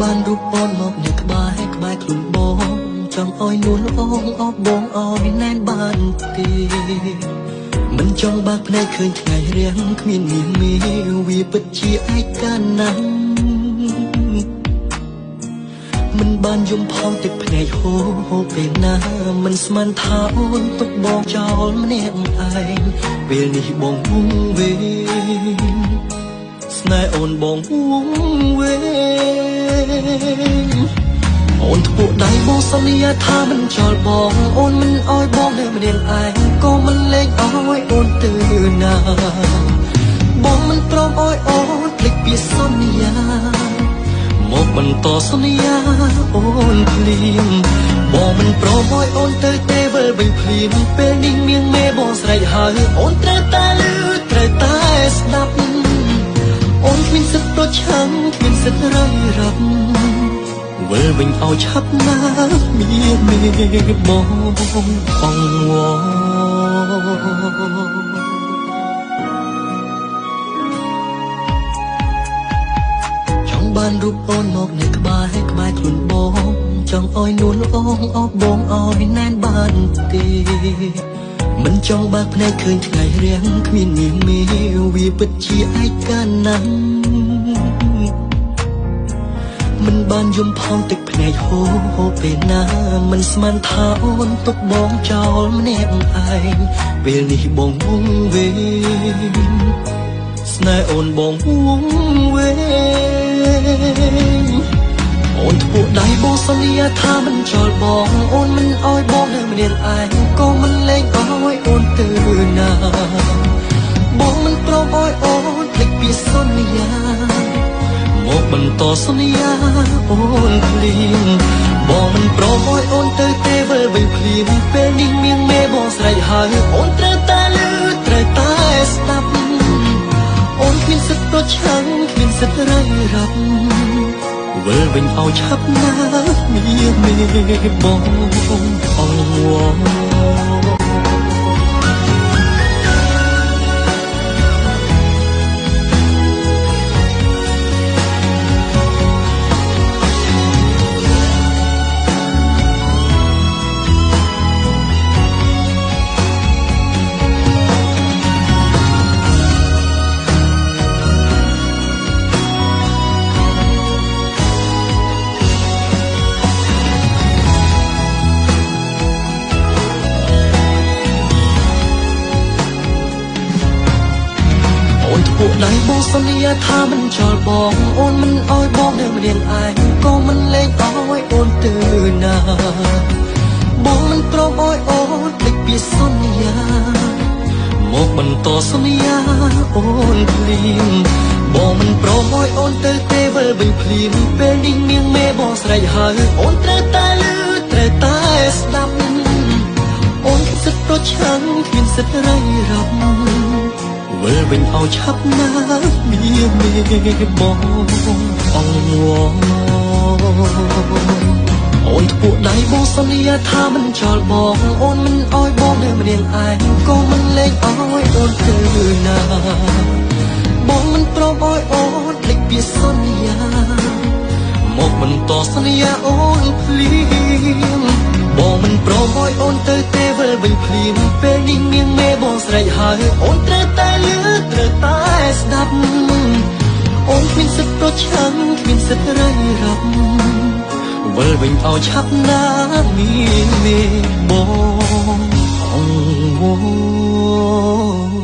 បានរូបអូនមកនៅក្បែរខ្លួនបងចង់ឲ្យនួនអងអបបងឲ្យណែនបានទេមិនចង់បើកភ្នែកឃើញថ្ងៃរៀងគ្មានមានមេវាពិតជាឯកាណាស់មិនបានយំផងទឹកភ្នែកហូរពេលណាមិនស្មានថាអូនទុកបងចោលម្នាក់ឯងពេលនេះបងវងវេស្នេហ៍អូនបងវងវេអូនធ្វើដៃបងសន្យាថាមិនចោលបងអូនមិនអោយបងនៅម្នាក់ឯងក៏មិនលែងអោយអូនទៅណាបងមិនព្រមអោយអូនភ្លេចពីសន្យាមកបន្តសន្យាអូនភ្លាមបងមិនព្រមអោយអូនទៅទេវិលវិញភ្លាមពេលនេះមៀងមេបងស្រែកហើយអូនត្រូវតែលឺត្រូវតែស្ដាប់អូនគ្មានសិទ្ធិប្រឆាំងគ្មានសិទ្ធិរំរាបវិលវិញឲ្យឆាប់ណាមានមេបងអង្វរចង់បានរូបអូនមកនៅក្បែរខ្លួនបងចង់ឲ្យនួនអងអបបងឲ្យណែនបានទេមិនចង់បើកភ្នែកឃើញថ្ងៃរៀងគ្មានមានមេវាពិតជាឯកាណាស់មិនបានយំផងទឹកភ្នែកហូរពេលណាមិនស្មានថាអូនទុកបងចោលម្នាក់ឯងពេលនេះបងវងវេស្នេហ៍អូនបងវងវេអូនធ្វើដៃបងសន្យាថាមិនចោលបងអូនមិនអោយបងនៅម្នាក់ឯងក៏មិនលែងអោយអូនទៅណាបងមិនព្រមអោយអូនភ្លេចពីសន្យាមកបន្តសន្យាអូនភ្លាមបងមិនព្រមអោយអូនទៅទេវិលវិញភ្លាមពេលនេះមៀងមេបងស្រែកហើយអូនត្រូវតែលឺត្រូវតែស្ដាប់អូនគ្មានសិទ្ធិប្រឆាំងគ្មានសិទ្ធិរៃរ៉ាប់វិលវិញឲ្យឆាប់ណាមានមេបងអង្វរពួកដៃបងសន្យាថាមិនចោលបងអូនមិនអោយបងនៅម្នាក់ឯងក៏មិនលែងអោយអូនទៅណាបងមិនព្រមអោយអូនភ្លេចពីសន្យាមកបន្តសន្យាអូនភ្លាមបងមិនព្រមអោយអូនទៅទេវិលវិញភ្លាមពេលនេះមៀងមេបងស្រែកហើយអូនត្រូវតែលឺត្រូវតែស្ដាប់អូនគ្មានសិទ្ធិប្រឆាំងគ្មានសិទ្ធិរៃរ៉ាប់វិលវិញឲ្យឆាប់ណាមានមេបងអង្វរអូនធ្វើដៃបងសន្យាថាមិនចោលបងអូនមិនអោយបងនៅម្នាក់ឯងក៏មិនលែងអោយអូនទៅណាបងមិនព្រមអោយអូនភ្លេចពីសន្យាមកបន្តសន្យាអូនភ្លាមបងមិនព្រមអោយអូនទៅទេវិលវិញភ្លាមពេលនេះមៀងមេបងស្រែកហើយអូនត្រូវតែលឺត្រូវតែស្ដាប់អូនគ្មានសិទ្ធិប្រឆាំងគ្មានសិទ្ធិរៃរ៉ាប់វិលវិញឲ្យឆាប់ណាមានមេបងអង្វរ